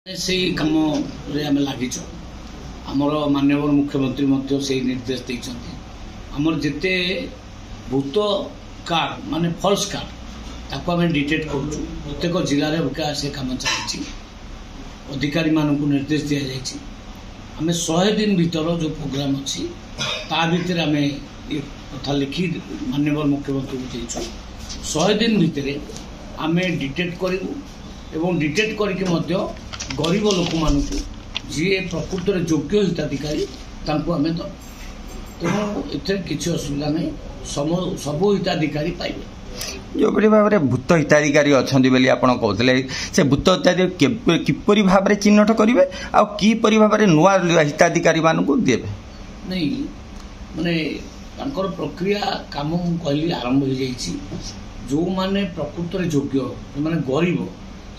से कम आम लगिच आमर माननीय मुख्यमंत्री से निर्देश देते आमर जिते भूत कार्ड माने फल्स कार्ड ताको आम डिटेक्ट करूँ प्रत्येक जिले से कम चली अधिकारी मानक निर्देश दि जाए आम 100 दिन भीतर जो प्रोग्राम अच्छी ता भीतर आम कथा लिखी माननीय मुख्यमंत्री को देचु 100 दिन भितर आम डिटेक्ट करूँ डिटेक्ट करके गरीब लोक मान जी प्रकृत योग्य हिताधिकारी आम द तेणु ए किसी असुविधा नहीं सब हिताधिकारी पाइबे जो भाव में भूत हिताधिकारी अच्छा बोली आप कहते से भूत हिताधिकारी किपरि भाव में चिन्हट करेंगे आपर भाव में नुआ हिताधिकारी मानक देवे नहीं माने प्रक्रिया काम कहली आरंभ हो जाइए जो माने प्रकृत योग्य माने गरीब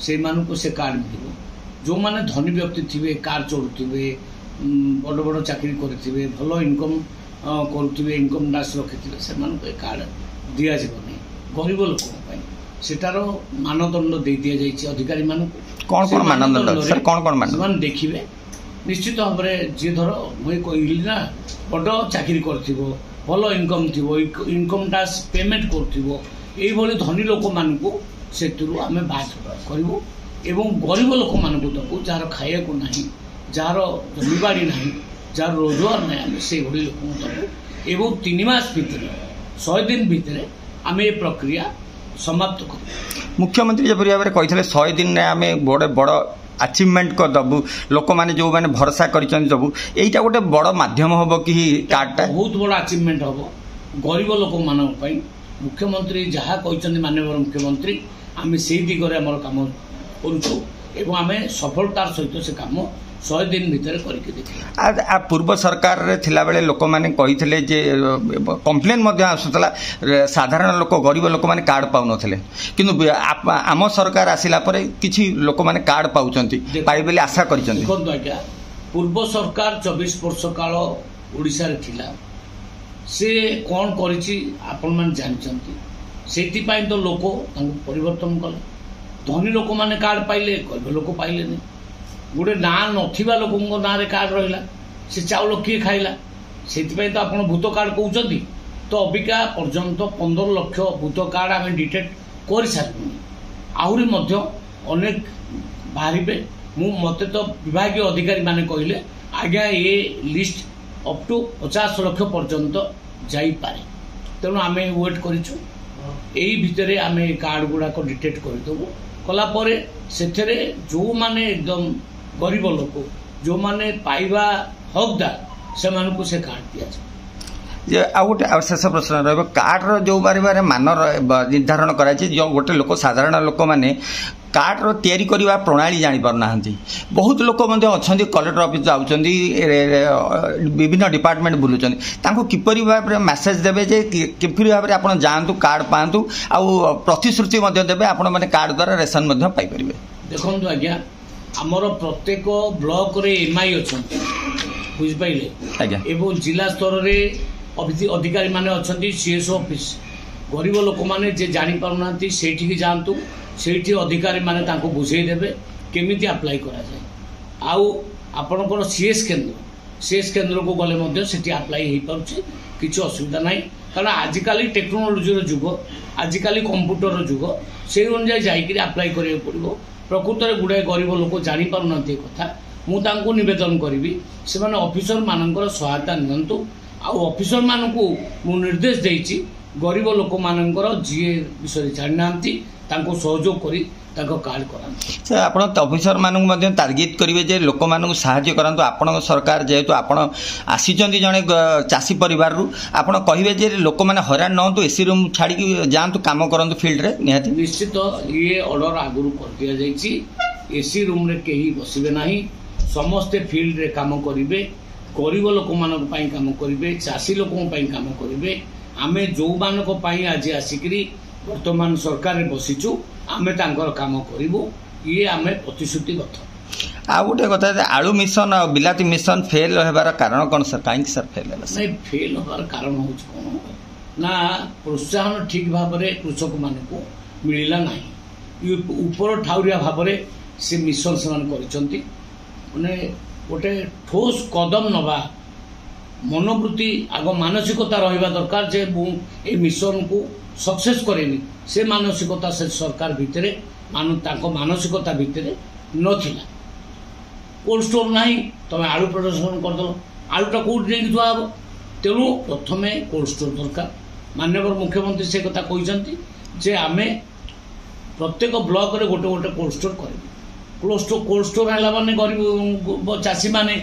से मानक से कार्ड मिल जो माने धनी व्यक्ति थे कार चढ़ुवे बड़ बड़ चाकरी करेंगे भल इनकम करुवे इनकम टैक्स रखी से कार्ड दि जाए गरीब लोक सेटार मानदंड दे दि जाइए अधिकारी मानक कौन कौन मानदंड सर कौन कौन मानदंड देखिए निश्चित भाव में जी धर मुझे कहली ना बड़ चाकरी कर भल इनकम थी इनकम टैक्स पेमेंट कर धनी लोक मानक से आम बात करूँ एवं गरीब लोक मानक दबू जार खाया को नहीं जार जमीबाड़ी ना जार रोजगार ना से भली लोक दबू एवं 3 मास भितर 100 दिन भितर आम ये प्रक्रिया समाप्त कर मुख्यमंत्री जब भाव में कहते 100 दिन में आम बड़े बड़ अचिवमेंट कर दबू लोक मैंने जो मैंने भरोसा करबू यहीटा गोटे बड़ मध्यम हम कि कार्डटा बहुत बड़ा अचिवमेंट हम गरीब लोक मान मुख्यमंत्री जहाँ कहते माननीय मुख्यमंत्री आम से दिगरे आम कम करूँ आम सफलतार सहित से कम 100 दिन भितर करके देखिए पूर्व सरकार थिला बेले लोक माने कहिथिले जे कंप्लेन मध्ये आसुतला साधारण लोक गरीब लोक माने कार्ड पाउ नथिले किंतु आम सरकार आसिला परे किछि लोक माने कार्ड पाउचंती पाइ बेले आशा करिचंती देखो आज्ञा पूर्व सरकार 24 वर्ष काल ओडिसा रे थिला से कोन करिछि आपन मान जानचंती सेति पई तो लोक तांको परिवर्तन कले धनी लोक माने कार्ड पाइले गरीब लोक पाइले नहीं गोटे ना नथिबा लोक ना रे कार्ड रहिला से चाउल किए खाइला से तो आप भूत कार्ड कहते तो अबिका पर्यंत 15 लाख भूत कार्ड आम डिटेक्ट कर सारूँ आहरी अनेक बाहर मत तो विभाग अधिकारी माने कहले आज्ञा ये लिस्ट अप टू 50 लाख पर्यंत जापे तेणु आम वेट करूँ यही भितर आम कार्ड गुड़ाक डिटेक्ट करदेबू कलापर से जो माने एकदम गरीब लोक जो माने पाइबा हकदार से मानक से कार्ड दि जाए आ गोटे शेष प्रश्न रहा कार्ड जो बारे बारे मान निर्धारण कर जो गोटे लोक साधारण लोक मैंने कार्ड तैयारी करने प्रणाली जापर ना बहुत लोक अच्छा कलेक्टर ऑफिस जाऊँगी विभिन्न डिपार्टमेंट बुलूँ किपरि भाव में मेसेज देवे जे किपरि भाव में आप जातु कार्ड पातु आउ प्रतिश्रुति देवे आपण मैंने कार्ड द्वारा रेशन पाइपर देखो आज्ञा आमर प्रत्येक ब्लॉक रे एमआई अच्छा बुझिपारे एवं जिला स्तर में अधिकारी माने अच्छा सीएसओ ऑफिस गरीब लोक मैंने जे जानी पारना से जातु से अधिकारी माने तांको बुझे देवे केमिति अप्लाई करा जाए आउ आपनकर सीएस केन्द्र को गले सेठी अप्लाई हो पारुछि किछि असुविधा नाही कारण आजिकल टेक्नोलोजी जुग आजिकल कंप्यूटर जुग से अनुसार जाइकरी अप्लाई करिया पड़िबो प्रकृत गुड़ाए गरीब लोक जापर ना कथा मुझे नवेदन करी से ऑफिसर मानकर सहायता नियंतु ऑफिसर मानक मु निर्देश देइछि गरीब लोक मानकर जी विषय जाना सहयोग करी कार्ड करा आप ऑफिसर मानक टार्गेट करेंगे जे लोक मानक साहाय्य करंतु आपण सरकार जेहेतु आपण आसीचंदी जने चाषी परिवार रु आपण कहिबे जे लोक माने हैरान नहंतु एसी रूम छाड़ी की जांतु काम करंतु फील्ड रे निहाती निश्चित ये ऑर्डर आगुरु कर दिया जाइछि एसी रूम रे केही बसिबे नाही समस्त फील्ड रे काम करिवे गरीब लोक मानक पई काम करिवे चाषी लोक पई काम करिवे आमे जो मानक पई आज आसिकरी वर्तमान सरकार रे बसिचु आमे तांकर काम करिवो ये आमे प्रतिश्रुतिबद्ध आ गोटे कथा आलू मिशन और बिलाती मिशन फेल होबार कारण कौन सर कहीं सर फेल नहीं फेल होबार कारण हो कौन ना प्रोत्साहन ठीक भाव में कृषक मान को मिलला नहीं ऊपर ठाउरिया भाव में से मिशन से माने गोटे ठोस कदम नवा मनोवृत्ति आग मानसिकता रहा दरकार जे ए मिशन को सक्सेस करेनी से मानसिकता से सरकार भितर मानसिकता भितर नथिला। कोल्ड स्टोर नहीं तुम आलू प्रदर्शन करदेल आलूटा कौटी नहीं थुआ हम तेणु प्रथम कोल्ड स्टोर दरकार। माननीय मुख्यमंत्री से कथा कहते जे आमे प्रत्येक ब्लॉक रे गोटे गोटे कोल्ड स्टोर करें। कोल्ड स्टोर है माने गरीब चाषी मैंने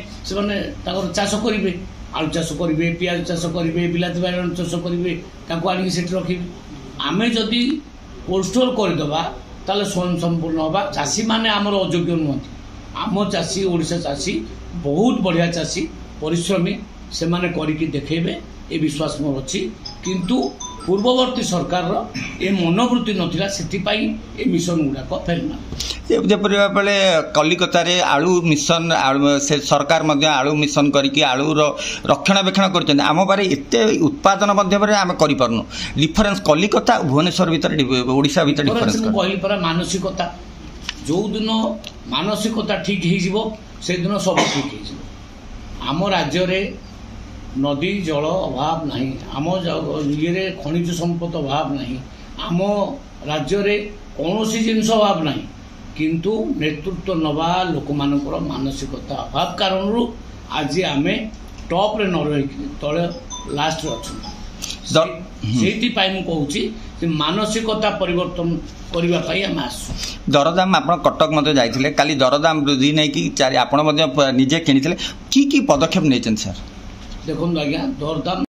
चाष करेंगे आलू चाष करेंगे पियाज चाष करेंगे बिलाती बाइगण चाष करेंगे आनिक से रखे। आम जदि कोल्ड स्टोर करदेबा ताले स्वयं संपूर्ण होगा। चाषी मैंने आमर अयोग्य नुहति आम चाषी ओडिशा चाषी बहुत बढ़िया चाषी परिश्रमी से माने करके देखेबे ए विश्वास मोर अच्छी। किंतु पूर्ववर्ती सरकार ए मनोवृत्ति नथिला सेतिपाई ए मिशन गुड़ाक फेल जपरी बेले कलिकता रे आलू मिशन से सरकार मध्य आलू मिशन करके आलूर रक्षणाबेक्षण कर आम बारे एते उत्पादन मध्य आम करूँ डिफरेन्स कलिकता भुवनेश्वर भीतर ओडिशा भीतर डिफरेन्स कहली परा मानसिकता जो दिन मानसिकता ठीक से दिन सब ठीक हो। आम राज्य रे नदी जल अभाव नहीं आम ये खनिज संपद अभाव नहीं आम राज्य रे कौन सी जिनस अभाव नहीं किंतु नेतृत्व नवा लोक मानकर मानसिकता अभाव कारण आज आमे टॉप रे न रही तले लास्ट रे अच्छा कहूँ मानसिकता परिवर्तन करने आम आसु। दरदाम आप कटक मध्य जाइए काली दरदाम वृद्धि नहीं कि आप निजे किनी की पदक्षेप नहीं सर? देखो आज्ञा दरदाम